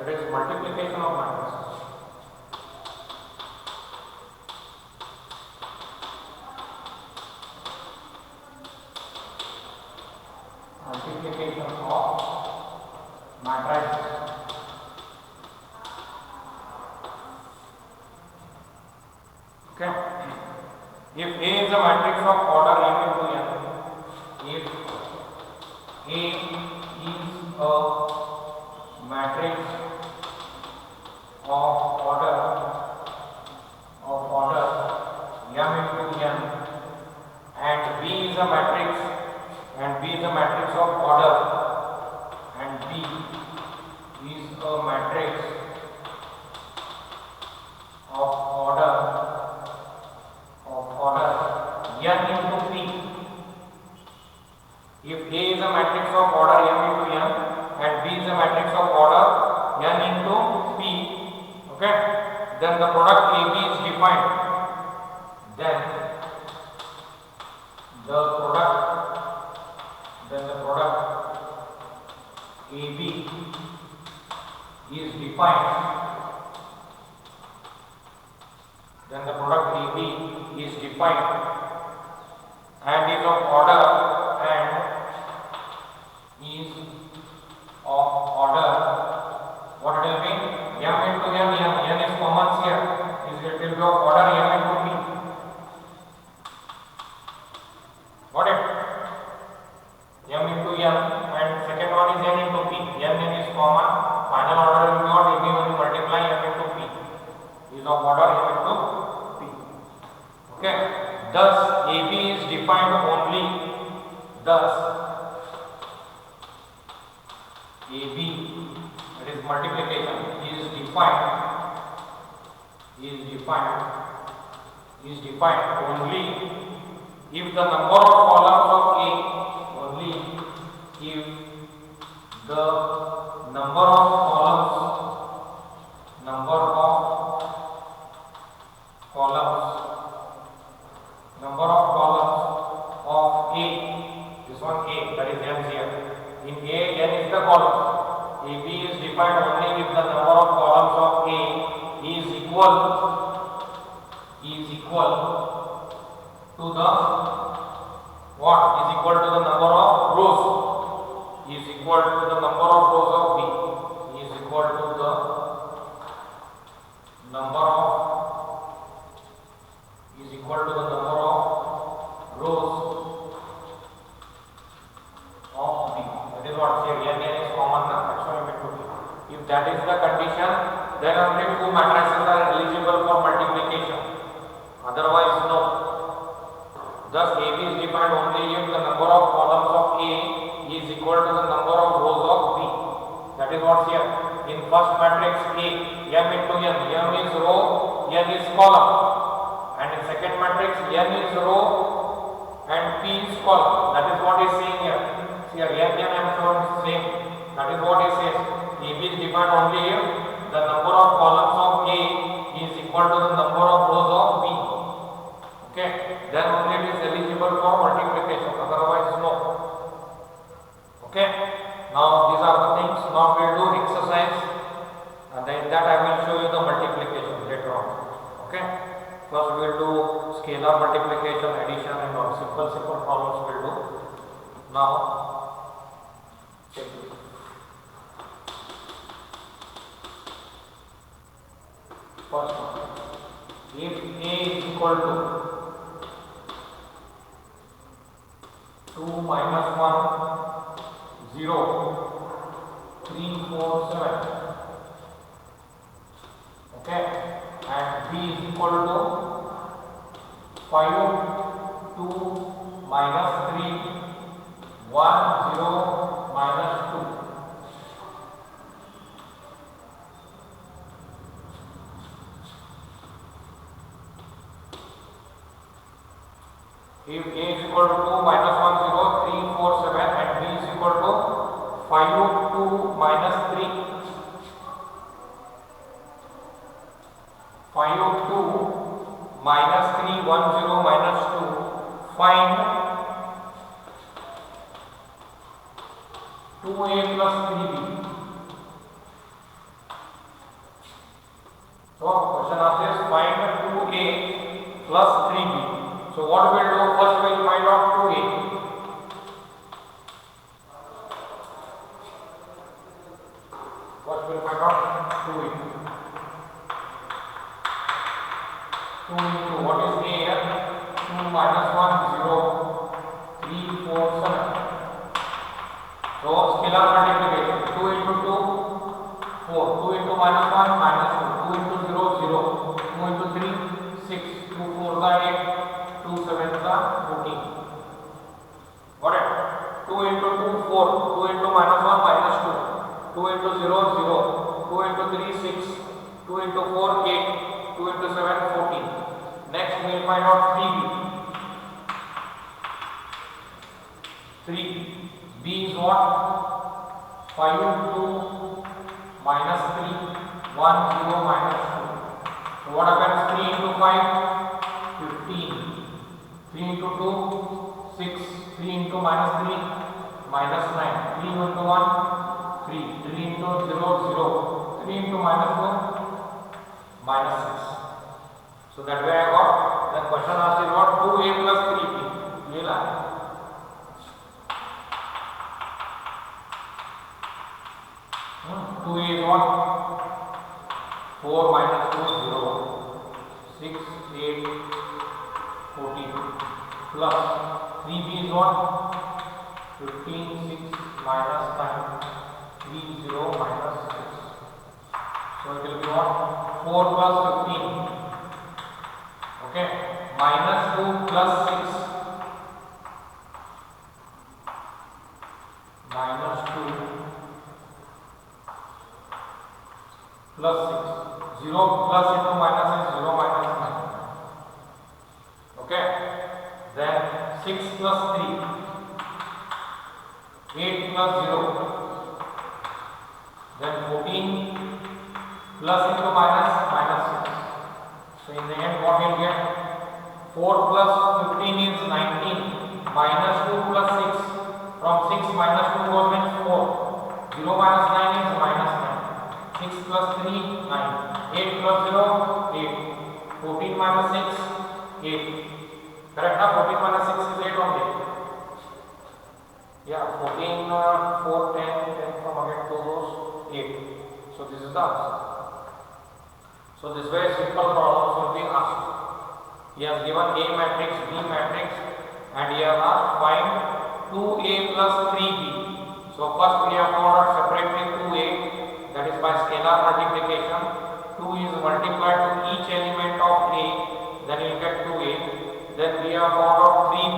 That is multiplication of matrices. Multiplication of matrices. Okay. If A is a matrix of order m into n, if A is a matrix of order m into n, and B is a matrix of order, and B is a matrix of order n into P. If A is a matrix of order m into n and B is a matrix of order n into P, okay, then the product AB is defined. Then the product AB is defined. And is of order what it will be? M into n is common here. It will be of order m into P. Got it? M into n, and second one is n into P. n is common. Final order will be what? AB when you multiply m into P is of order m into P. Okay. Thus AB is defined only. AB, that is multiplication, is defined only if the number of columns of A, number of columns of A, this one A, that is n here. In A, n is the column. AB is defined only if the number of columns of A is equal to the what? Is equal to the number of rows. Is equal to the number of rows of B. Is equal to the number of rows of B. That is what here n is common now. If that is the condition, then only two matrices are eligible for multiplication. Otherwise, no. Thus, AB is defined only if the number of columns of A is equal to the number of rows of B. That is what here. In first matrix A, m into n, m is row, n is column. And in second matrix, n is row and P is column. That is what is saying here. Here, n and m shown same. That is what it says. AB is defined only if the number of columns of A is equal to the number of rows of B. Okay, then only it is eligible for multiplication. Otherwise, no. Okay, now these are the things. Now we will do exercise, and then that I will show you the multiplication later on. Okay, first we will do scalar multiplication, addition, and all simple problems we will do. Now, check it. First one, if A is equal to 2 minus 1, 0, 3, 4, 7, okay, and B is equal to 5, 2, minus 3, 1, 0, minus 2. If A is equal to 2 minus 1, 0, 3, 4, 7 and B is equal to 5, 2, minus 3, 5, 2, minus 3, 1, 0, minus 2, find 2A plus 3B. So question asked is find 2a plus 3b. So what we will do, first we will find out 2a. First we will find out 2a. 2 into what is a here? 2 minus 1 0 3 4 7. So scalar multiplication 2 into 2 4, 2 into minus 1 minus 2, 2 into 0 0, 2 into 3 6, 2 4 8, 2 7 14. Got it? 2 into 2 4, 2 into minus 1 minus 2, 2 into 0 0, 2 into 3 6, 2 into 4 8, 2 into 7 14. Next we will find out 3b. 3b is what? 5 into minus 3 1 0 minus 2. So what happens? 3 into 5 15, 3 into 2 6, 3 into minus 3 minus 9, 3 into 1 3, 3 into 0 0, 3 into minus 2 minus 6. So that way I got the question asked is what? 2a plus 3b. Clear? 2a is what? 4 minus 2 0, 6 8 14 plus 3b is what? 15 6 minus 9 3 0 minus 6. So it will be what? 4 plus 15. Okay, minus 2 plus 6 minus 2 plus 6, 0 plus into minus is 0 minus 9. Okay, then 6 plus 3, 8 plus 0, then 14 plus into minus minus 6. So in the end what we will get? 4 plus 15 is 19, minus 2 plus 6, from 6 minus 2 goes means 4, 0 minus 9 is minus 9, 6 plus 3 9, 8 plus 0 8, 14 minus 6 8. Correct? 14 minus 6 is 8 only. Yeah, 14 4 10 10 from again 2 goes 8. So this is the answer. So this way simple problems will be asked. He has given A matrix, B matrix, and he has asked find 2a plus 3b. So first we have found out separately 2a, that is by scalar multiplication. 2 is multiplied to each element of a, then you will get 2a. Then we have found out 3b,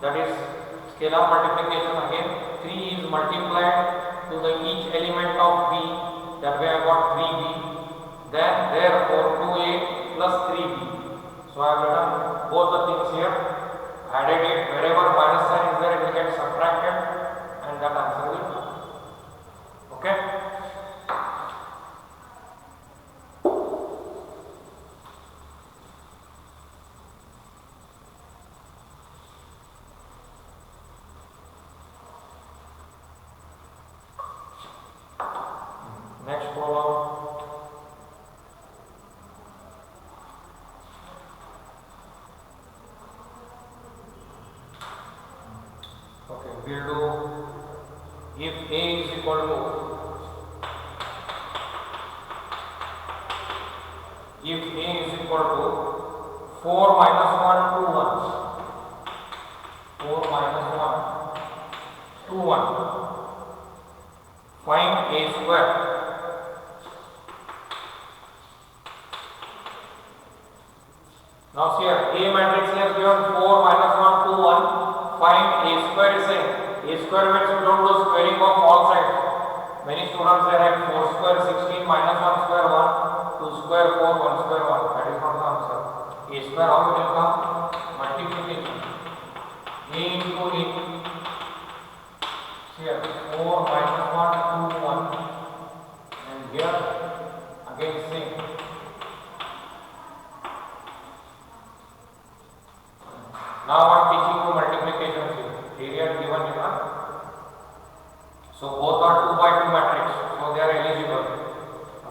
that is scalar multiplication again. 3 is multiplied to the each element of b, that way I got 3b. Then therefore 2a plus 3b. So I have written both the things here, added it, wherever minus sign is there it will get subtracted and that answer will come. Okay. Next problem. Okay, we will do if a is equal to 4 minus 1 2 1, 4 minus 1 2 1, find a square. Now see here, A matrix is given 4 minus 1 2 1, find a square is saying. A square means you don't do squaring of all sides. Many students they have 4 square 16 minus 1 square 1, 2 square 4, 1 square 1. That is not the answer. A square how it will come? Multiplication. A into A. Here 4 minus 1 2 1, and here again same. Now I am teaching you multiplication here. Period given here. So both are 2 by 2 matrix. So they are eligible.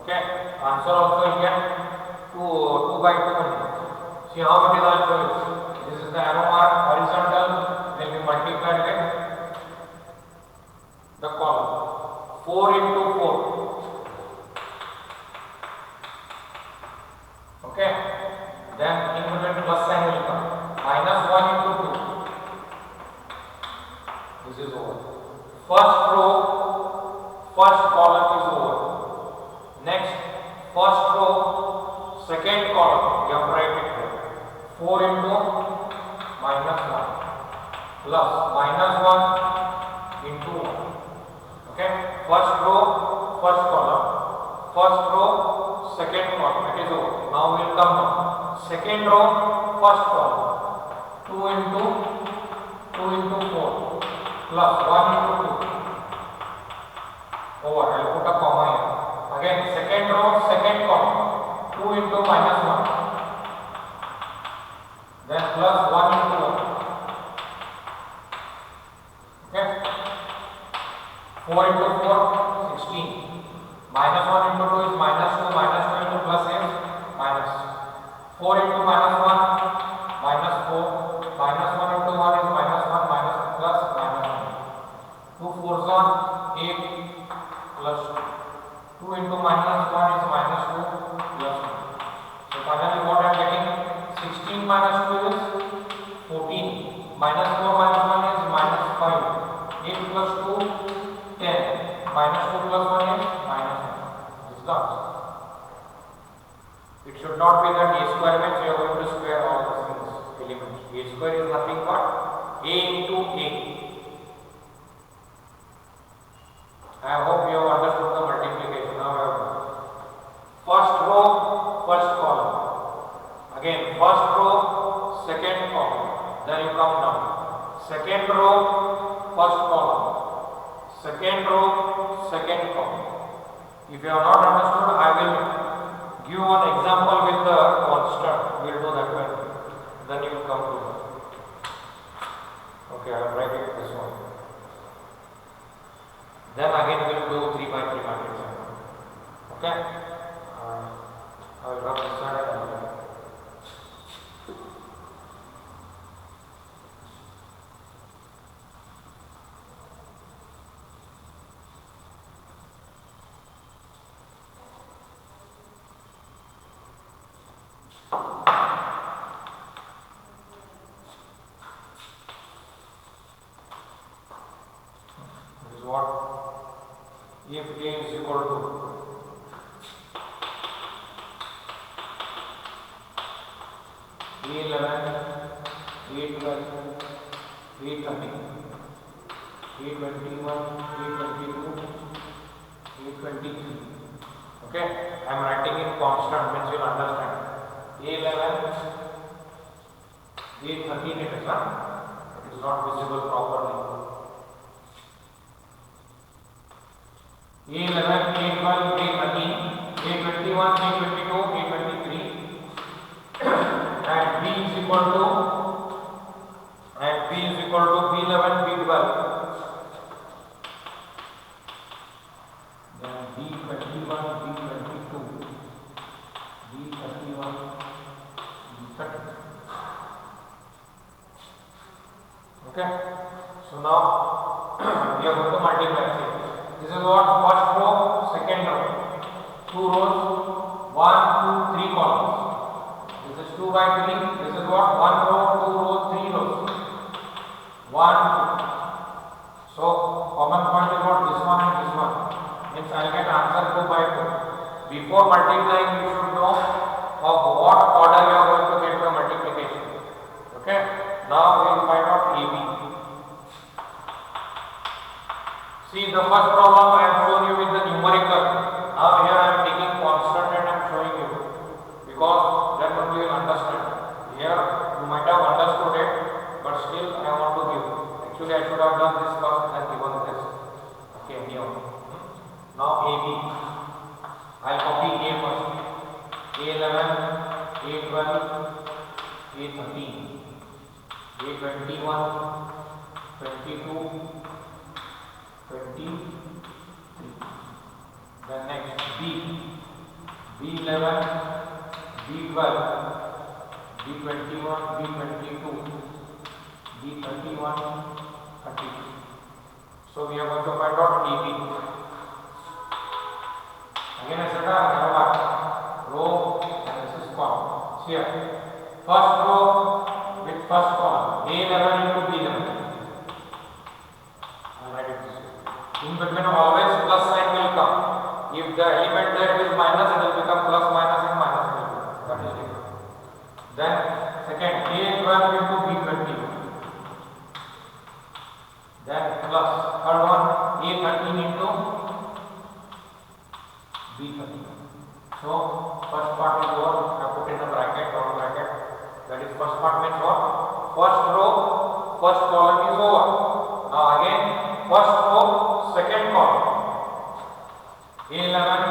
Okay. Answer also you get by 2 only. See how it is also. This is the arrow mark horizontal, will be multiplied with the column. 4 into 4. Okay. Then in between plus sign will come. Minus 1 into 2. This is over. First row, first column is over. Next, first row, second column, you have to write it here. 4 into minus 1 plus minus 1 into 1. Okay, first row, first column, first row, second column, it is over. Now we will come down. Second row, first column, 2 into 4 plus 1 into 2 over. I will put a comma here. Again, second row, second column, 2 into minus 1, then plus 1 into 1. Okay, 4 into 4, 16. Minus 1 into 2 is minus 2, minus 2 into plus is minus. 4 into minus 1, minus 4, minus 1 into 1 is minus 1, minus plus minus 1. 2 4s are 8 plus 2. 2 into minus 1 is minus 2 plus 1. So finally what I am getting? 16 minus 2 is 14. Minus 4 minus 1 is minus 5. 8 plus 2, 10. Minus 2 plus 1 is minus 1. This is the answer. It should not be that a square means you are going to square all the things, elements. A square is nothing but a into a. I hope you have understood the multiplication. Now you have first row, first column. Again, first row, second column. Then you come down. Second row, first column. Second row, second column. If you have not understood, I will give one example with the constant. We will do that one. Then you will come to that. Okay, I will write it this one. Then again we will do 3 by 3 matrix. Okay? I will rub this side and this is what? If A is equal to A11, A12, A13, A21, A22, A23. Okay, I am writing in constant means you will understand. A11, A13 it is not visible properly. A11, A12, A13, A21, A22, A23 and B is equal to B11, B12, then B21, B22, B31, B30. Okay, so now we are going to multiply. This is what first row, second row, 2 rows, 1, 2, 3 columns. This is 2 by 3. This is what 1 row, 2 rows, 3 rows. 1, 2. So common point is what this one and this one. Means I will get answer 2 by 2. Before multiplying, you should know of what order you are going to get the multiplication. Okay. Now we will find out AB. See the first problem I have shown you with the numerical. Now here I am taking constant and I am showing you because then only you will understand. Here you might have understood it, but still I want to give. Actually I should have done this first and given this. Okay, here. Now AB. I will copy A first. A11, A12, A13, A21, 22. 23. Then next B, B11, B12, B21, B22, B31, 32. So we are going to find out DB. Again I said there are row and this is column. Here, first row with first column, A11 into B11. I write it this way. In between always plus sign will come. If the element there is minus, it will become plus minus and minus will become. That is it. Then second, A12 into B21. Then plus third one, A13 into B13. So first part is what I put in a bracket or bracket. That is first part means what? First row, first column is over. Now again, first row, second column. A11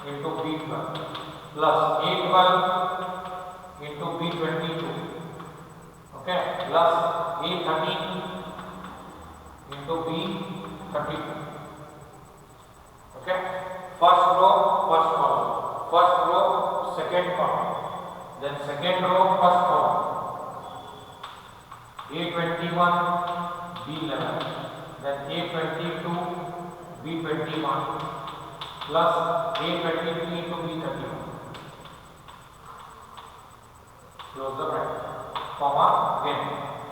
into B12 plus A12 into B22. Okay, plus A13 into B32. Okay, first row, first column, first row, second column, then second row, first column, A21, B11, then A22, B21 plus A23 into B31. Close the bracket, comma, again,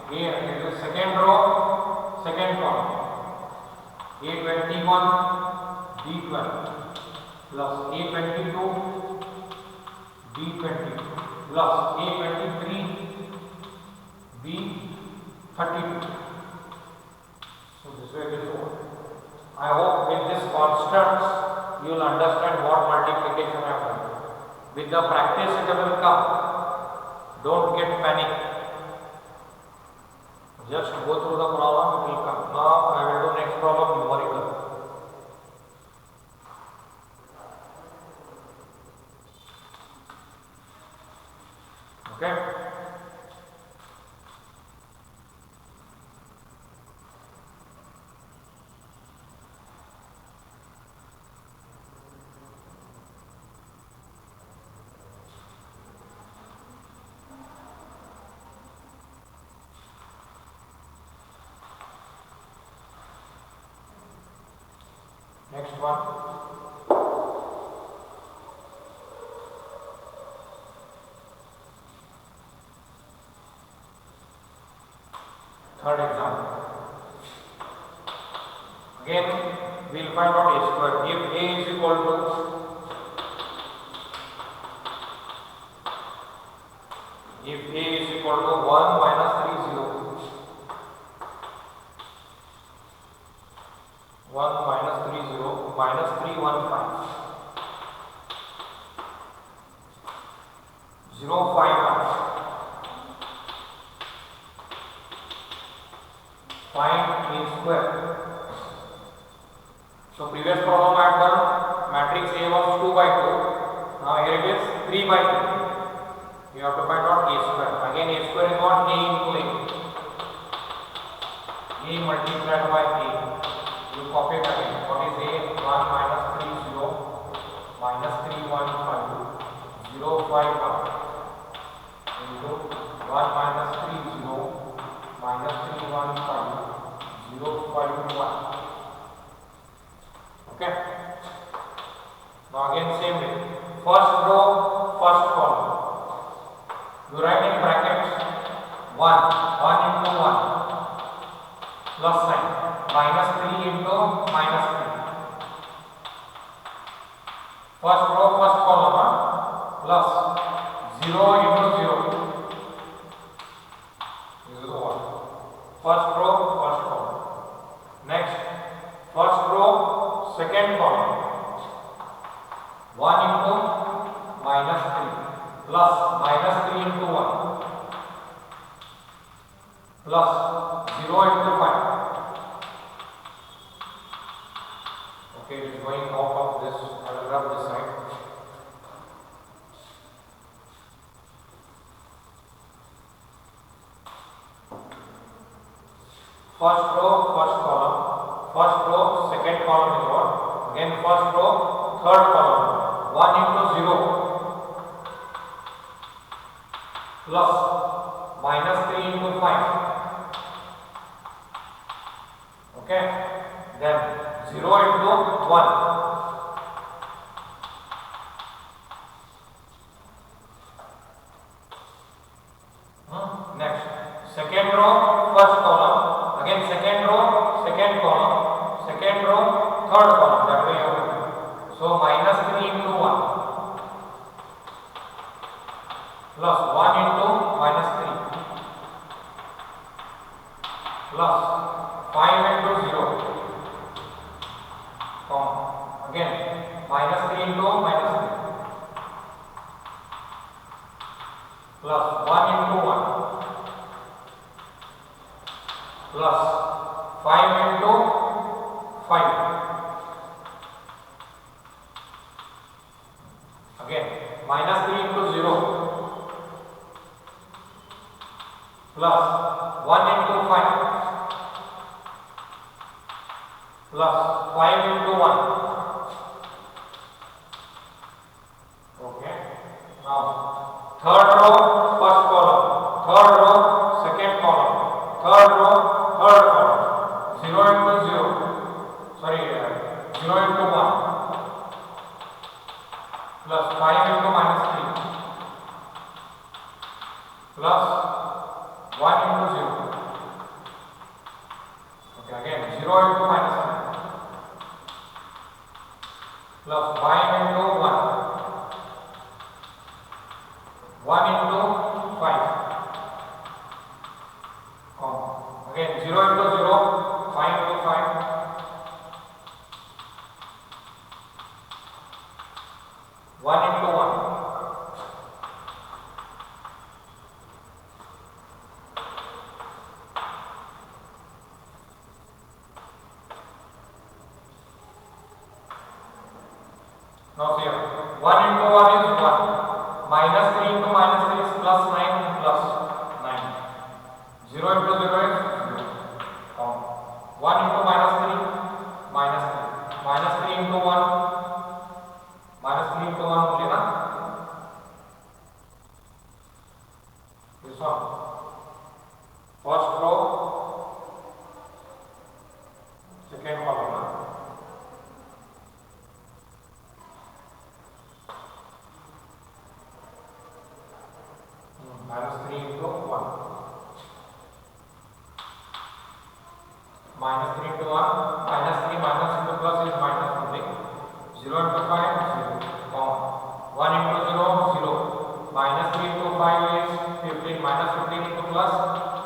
here it is second row, second column, A21, B12 plus A22, B22 plus A23, B32. So this way it is over. I hope with this constants you will understand what multiplication I have done. With the practice it will come. Don't get panic. Just go through the problem, it will come. Now I will do next problem numerical. Okay. Next one. Third example. Again, we will find out A square. If A is equal to, if A is equal to 1 minus 3, 0. 1 minus 3, 0, minus 3, 1, 5. 0, 5, 1. Find A square. So previous problem I had done, matrix A was 2 by 2. Now here it is 3 by 3. You have to find out A square. Again A square is what? A into A. A multiplied by A. You copy it again. What is A? 1 minus 3, 0, minus 3, 1, 5, 0, 5, 1 into 1 minus 3, 0, minus 3, 1, 5, 0, 5, 1. Okay. Now again same way. First row, first column. You write in brackets 1 into 1 plus sign. Minus 3 into minus 3. First row, first column, plus 0 into 0. This is what? First row, first column. Next, first row, second column. 1 into minus 3 plus minus 3 into 1 plus 0 into 5. Okay, it is going out of this. I will rub this side. First row, first column. First row, second column is what? Again, first row, third column. 1 into 0. plus minus 3 into 5. Okay, then 0 into 1. Next, second row, first column, again second row, second column, second row, third column, that way you have to do. So minus 3 into 1 plus 1 into minus 3 plus 5 into 0, again minus 3 into minus 3 plus 1 into 1 plus 5 into 5, again minus 3 into 0 plus 1 into 5 plus 5 into 1. Okay, now third row, first column, third row, second column, third row, third column, 0 into 0, sorry, 0 into 1 plus 5 into minus 3 plus 1 into 0. Okay, again 0 into minus 3 plus 5 into 1, 1 into 5, again 0 into 0, 5 into 5, 1 into 1, now see here, 1 into 1 is 1, minus 3 into minus 3 is plus 9 plus 9, 0 into 0 is 0, 1 into minus 3, minus 3, minus 3 into 1, minus 3 into 1 only na, this one, first row, second column na. Minus 3 into 1, minus 3 into 1, minus 3 minus into plus is minus only, 0 into 5 is 0, 1 into 0, 0, minus 3 into 5 is 15, minus 15 into plus,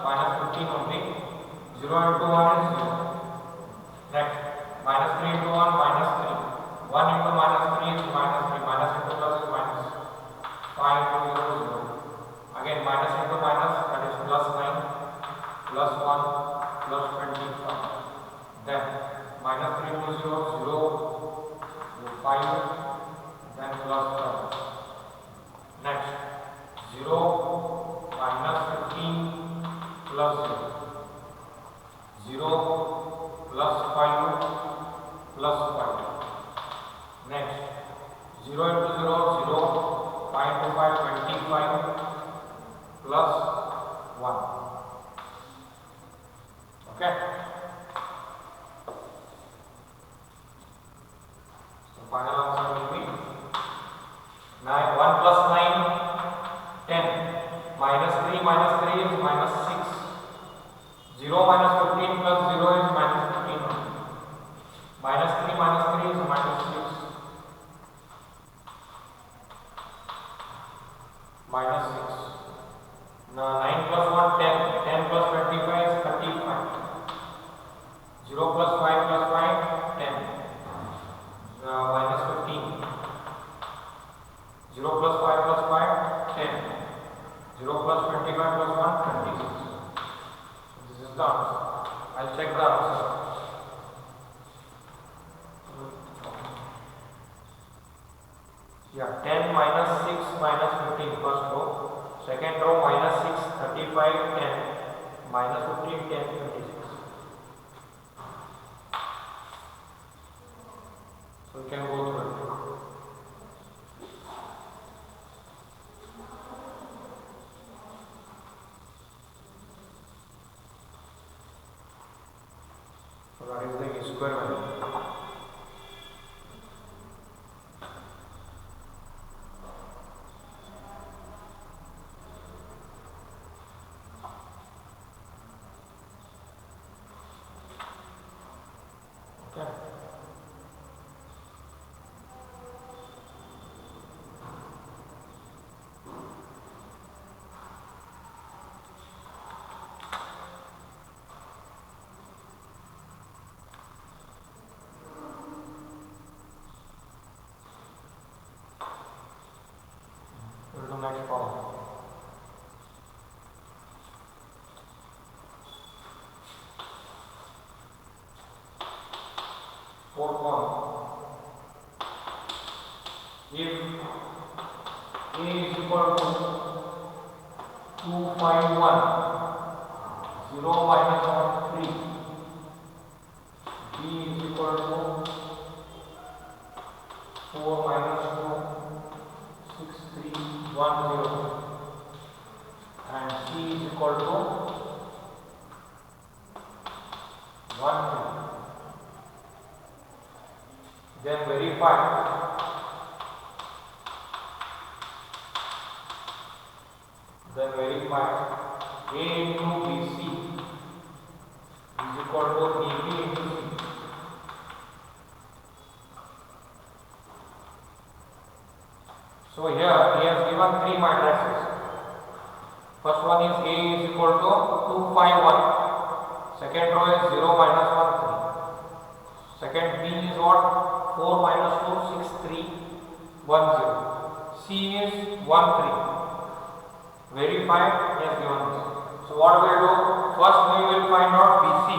minus 15 only, 0 into 1 is 0, next, minus 3 into 1, minus 3, 1 into minus 3 is minus 3, minus into plus is minus, 5 into 0 is 0. Again minus into minus, that is plus 9, plus 1, plus 25. Then minus 3 into 0, 0, 5, then plus 7. Next, 0, minus 15, plus 0, 0, plus 5, plus 5. Next, 0 into 0, 0, 5 into 5, 25. Plus 1. Okay. So final answer will be 9. 1 plus 9, 10. Minus 3 minus 3 is minus 6. 0 minus 15 plus 0 is minus 15. Minus 3 minus 3 is minus 6. Minus 6. Now 9 plus 1, 10, 10 plus 25 is 35, 0 plus 5 plus 5, 10, minus 15, 0 plus 5 plus 5, 10, 0 plus 25 plus 1, 26. This is the answer. I'll check the answer. Yeah, 10 minus 6 minus 15, first row. Second row minus 6, 35, 10, minus 15, 10, 26. So we can go through it. square value. Okay. We'll do next column. Fourth one. If A is equal to 251, 0 minus 1, 3, B is equal to 4 minus 2, 6, 3, 1, 0, and C is equal to 1, 3. Then verify. Then verify A into BC is equal to AB into C. So here he has given three matrices. First one is A is equal to 251. Second row is 0 minus 1 3. Second B is what? 4 minus 2 6 3 1 0. C is 1 3. Verify, he has given this. So what we will do? First we will find out BC.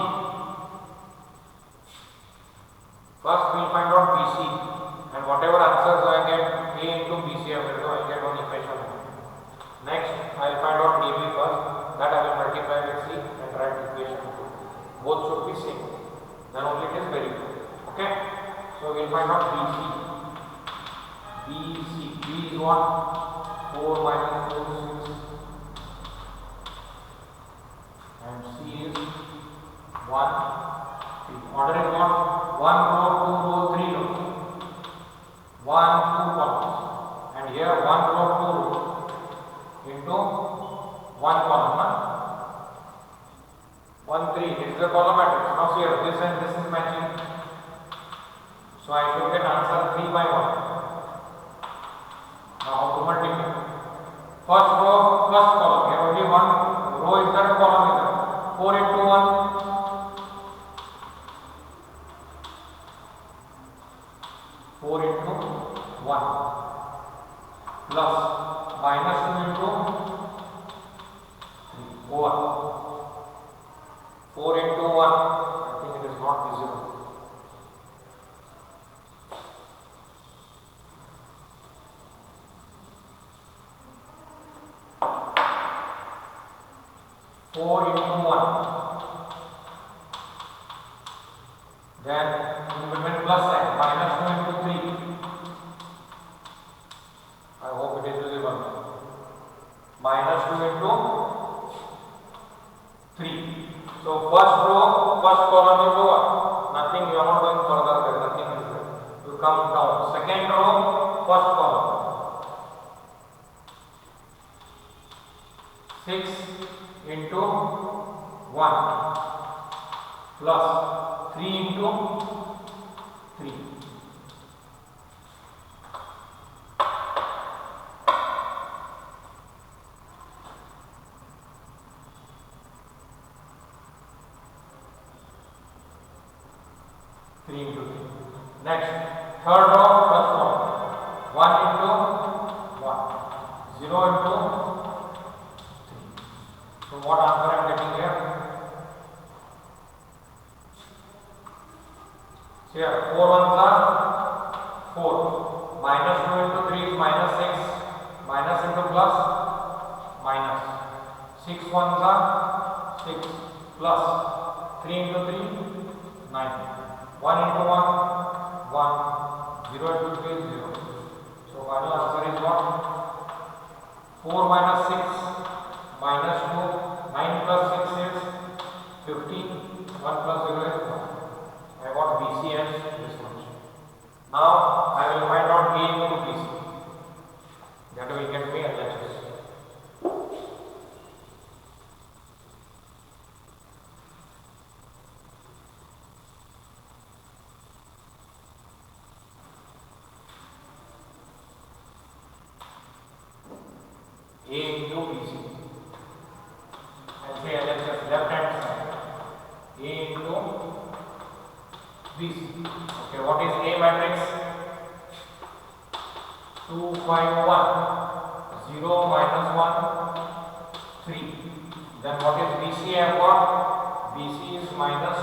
First we will find out BC, and whatever answers I get A into BC I will do, I get one equation. Next I will find out DB first, that I will multiply with C and write equation 2. Both should be same, then only it is verified. Okay, so we will find out BC. B is what? 4 minus 4 6, and C is 1 3. Order is what? 1 row, 2 row, 3 row. 1 2 columns, and here 1 row 2 row into 1 column. 1 3 is the column matrix. Now here this and this is matching, so I should get answer 3 by 1. Now how to multiply? First row, first column. Here only one row is there, column is there. 4 into 1, 4 into 1, plus minus 2 into 3 over 4 into 1. I think it is not visible. 4 into 1. Then in between plus sign, minus 2 into 3. I hope it is visible. Minus 2 into 3. So first row, first column is over. Nothing, you are not going further there, nothing is there. You come down. Second row, first column. 6 into 1 plus 3 into 3. Next, third row plus 1. 1 into 1. 0 into 3. So what answer I am getting here? Here 4 ones are 4. Minus 2 into 3 is minus 6. Minus into plus minus. 6 ones are 6 plus 3 into 3 9. 1 into 1 1. 0 into 3 is 0. So final answer is what? 4 minus 6 minus 2. 9 plus 6 is 15. 1 plus 0 is 1. I got A into BC. And say LHS left hand side. A into BC. Okay, what is A matrix? 2, 5, 1. 0, minus 1, 3. Then what is BC I have got? BC is minus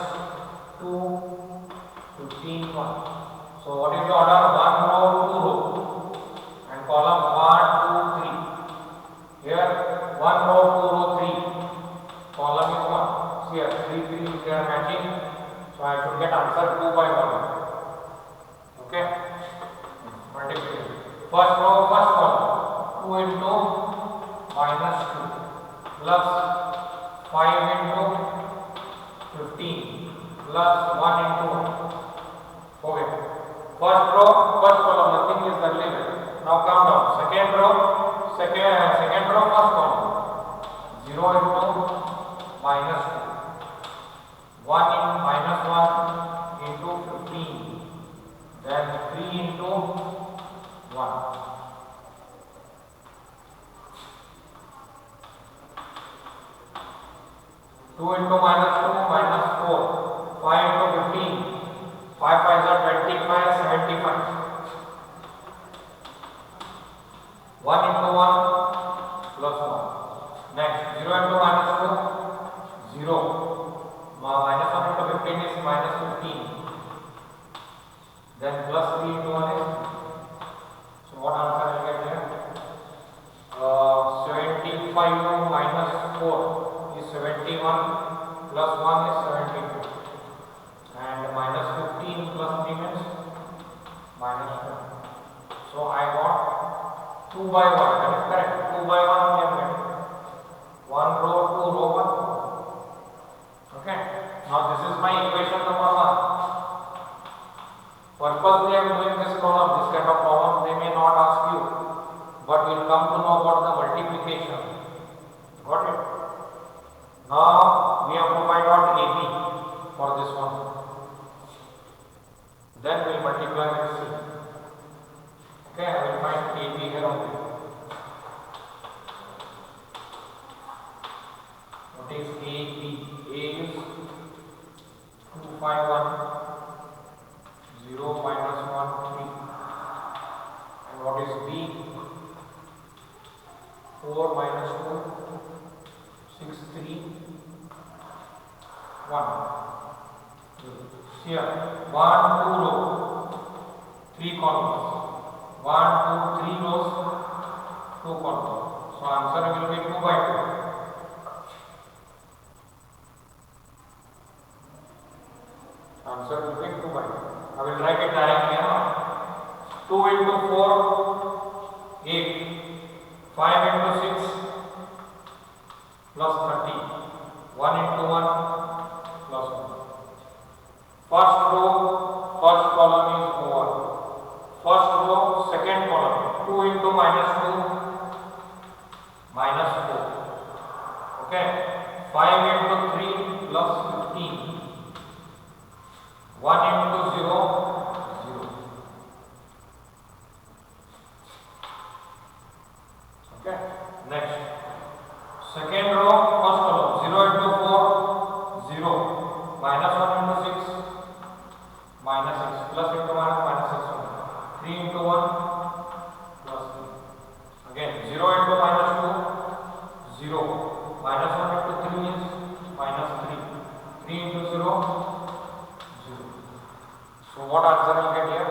2, 15, 1. So what is the order? 1 row, 2 row. And column 1, 2, 3. Here 1 row, 2 row, 3. Column is 1. See here 3, 3 they are matching. So I should get answer 2 by 1. Okay. Multiplication. First row, first column. 2 into minus 2 plus 5 into 15 plus 1 into 1. Okay. First row, first column, nothing is the limit. Now come down. Second row, second row, first column. 0 into minus 2. 1 in minus 1 into 15. Then 3 into 1. 2 into minus 2, minus 4. 5 into 15. 5 5s are 25, 75. 1 into 1 plus 1. Next, 0 into minus 2, 0. Minus 1 into 15 is minus 15. Then plus 3 into 1 is. So what answer I will get here? 75 minus 4 is 71 plus 1 is 72. And minus 15 plus 3 means minus 1. So I got 2 by 1. That is correct. 2 by 1 we have made. 1 row, 2 row, 1. Okay. Now this is my equation number 1. Purposely I am doing this problem. This kind of problem they may not ask you, but you will come to know about the multiplication. Got it? Now we have to find out AB for this one. Then we will multiply with C. Okay, I will find AB here only. What is AB? A is 251, 0 minus 1, 3. And what is B? 4 minus 2, 6, 3, 1. Here, 1, 2 row, 3 columns. 1, 2, 3 rows, 2 columns. So answer will be 2 by 2. Answer will be 2 by 2. I will write it directly now. 2 into 4, 8. 5 into 6 plus 30. 1 into 1 plus 1. First row, first column is 1. First row, second column. 2 into minus 2, minus 4. Okay. 5 into 3 plus 15. 1 into 0, 0. Okay. Next. Second row, first column. 0 into 4, 0. Minus 1 into 6, minus 6. Plus into minus, minus 6. 3 into 1, plus 3. Again, 0 into minus 2, 0. Minus 1 into 3 is minus 3. 3 into 0, 0. So what answer will get here?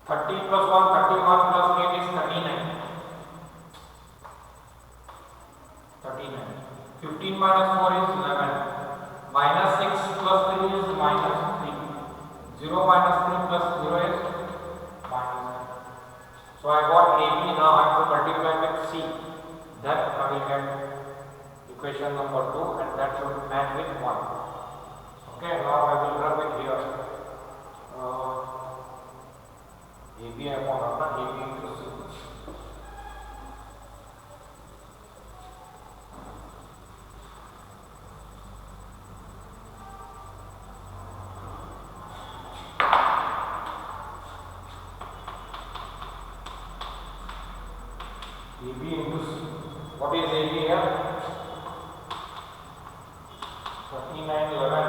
30 plus 1, 31 plus 8 is 39. 39. 15 minus 4 is 11. Minus 6 plus 3 is minus 3. 0 minus 3 plus 0 is minus 3. So I got AB. Now I have to multiply with C. Then I will get equation number 2 and that should match with 1. Okay, now I will rub it here. AB I want to run AB into C. What is AB here? 39, 11.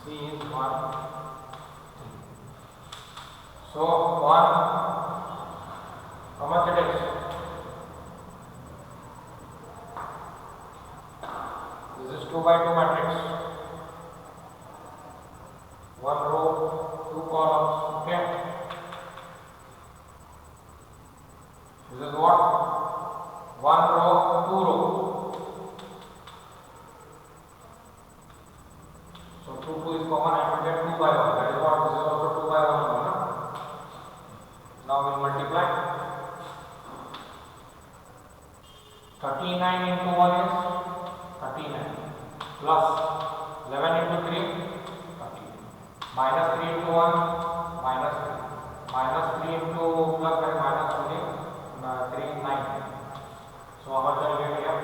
C is 1. So 1, how much it is? This is 2 by 2 matrix. 1 row, 2 columns. Okay. This is what? 1 row, 2 row. So 2 is common, I will get 2 by 1. That is what? This is also 2 by 1 only. No? Now we will multiply. 39 into 1 is 39 plus 11 into 3 30 minus 3 into 1 minus 3 minus 3 into plus and minus 3 9. So how much will get here?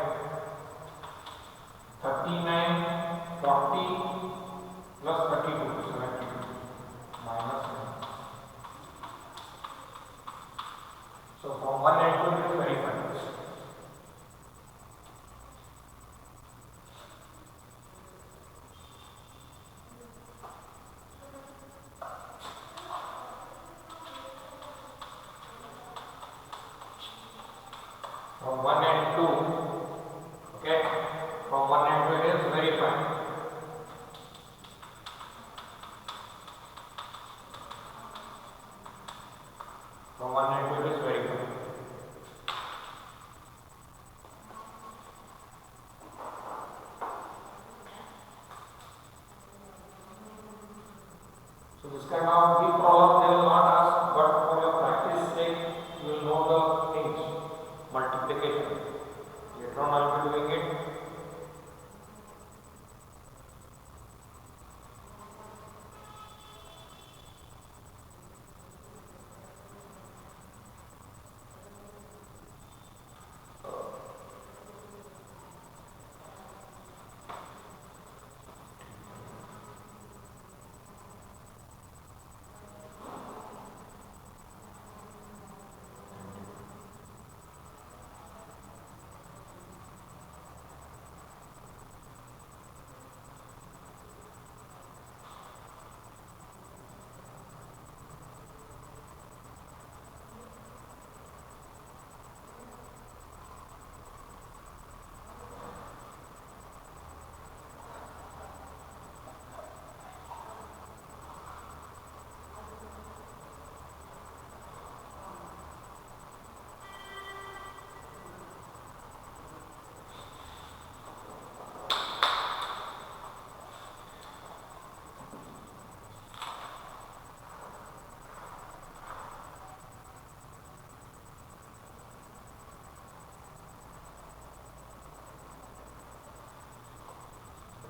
39 40 plus 32 72 minus 9. So from 1 end to it is verified. From 1 and 2, okay, from 1 and 2 it is verified. From 1 and 2 it is verified. So this kind of big problem they will not ask, but for your practice sake you will know the things. Multiplication. Later on I will be doing it.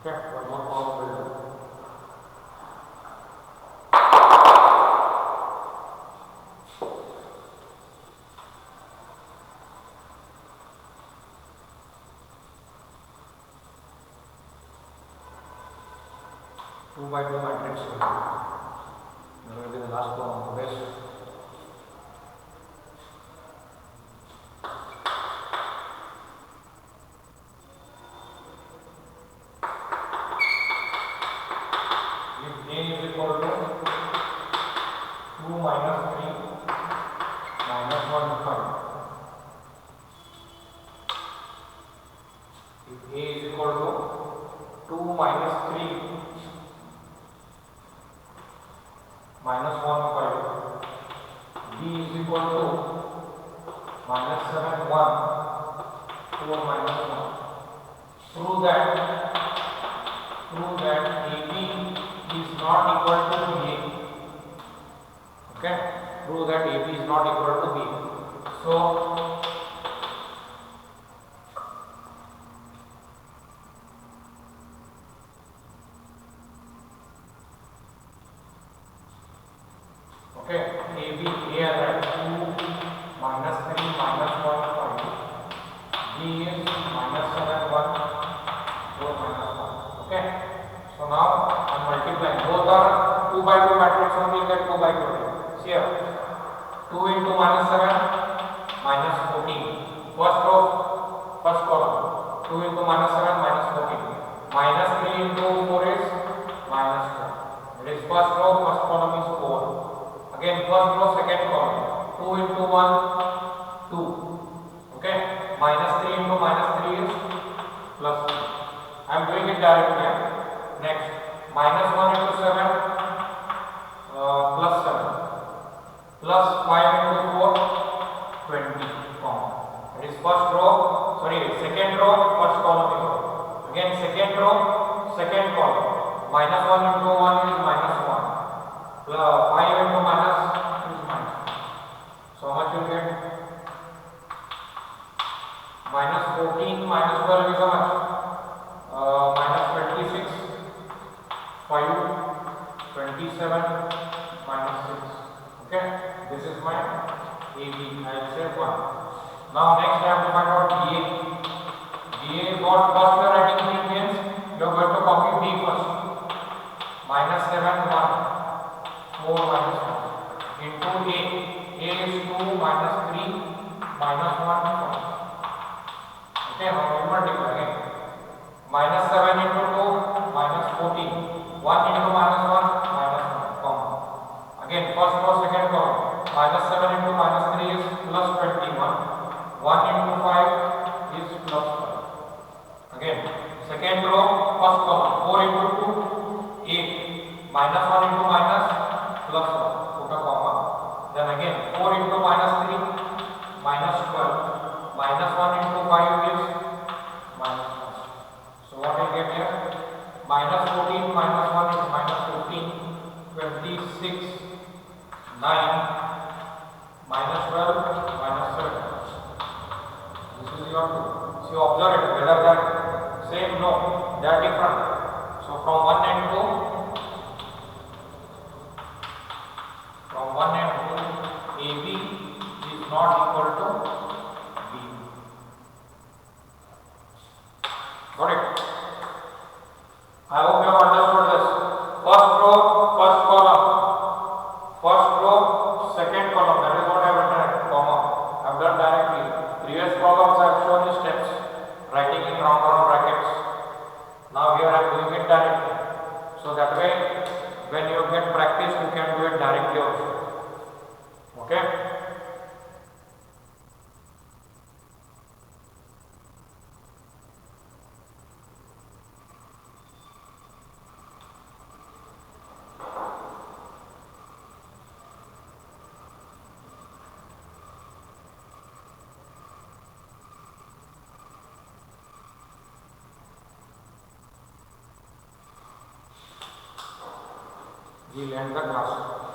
Okay, one more problem will do. Two by 2 matrix. This will be the last one of this. If A is equal to 2 minus 3 minus 1 5. If A is equal to 2 minus 3 minus 1 5, B is equal to minus 7 1 4 minus 1. Prove that AB is not equal to B. Okay, prove that AB is not equal to B. So okay, AB here at 2 minus 3 minus 1 5. B is minus 7 1 4 minus 1. Okay, so now I am multiplying. Both are 2 by 2 matrix only, get 2 by 2. See here, 2 into minus 7 minus 14. First row, first column. 2 into minus 7 minus 14. Minus 3 into 4 is minus 4. It is first row, first column is 4. Again first row, second column. 2 into 1, 2. Okay. Minus 3 into minus 3 is plus 3. I am doing it directly. Next, minus 1 into 7 plus 7 plus 5 into 4 20. It is first row, sorry, second row, first column is row. Again second row, second column. Minus 1 into 1 is minus 1. 5 into minus is minus. So how much you get? Minus 14 minus 12 is how much? Minus 26. 5, 27, minus 6. Okay, this is my AB. I will say 1. Now next I have to find out DA. DA is what? First you are writing B means you are going to copy B first. Minus 7, 1. 4 minus 1. Into A. A is 2 minus 3 minus 1 5. Okay, now we multiply again. Minus 7 into 2 minus 14. 1 into minus 1 minus 1, comma. Again first row, second column. Minus 7 into minus 3 is plus 21. 1 into 5 is plus 5. Again second row, first column. 4 into 2, 8. Minus 1 into minus plus 1, put a comma. Then again 4 into minus 3 minus 12. Minus 1 into 5 is minus 1. So what I get here? Minus 14 minus 1 is minus 15. 26, 9, minus 12, minus 7. This is your 2. So you observe it, whether they are same, no, they are different. So from one end to AB is not equal to B. Got it? I hope you have understood this. First row, first column. First row, second column. That is what I have written at comma. I have done directly. Previous problems I have shown you steps. Writing in round brackets. Now here I am doing it directly. So that way, when you get practice, you can do it directly also. Okay? We will end the class.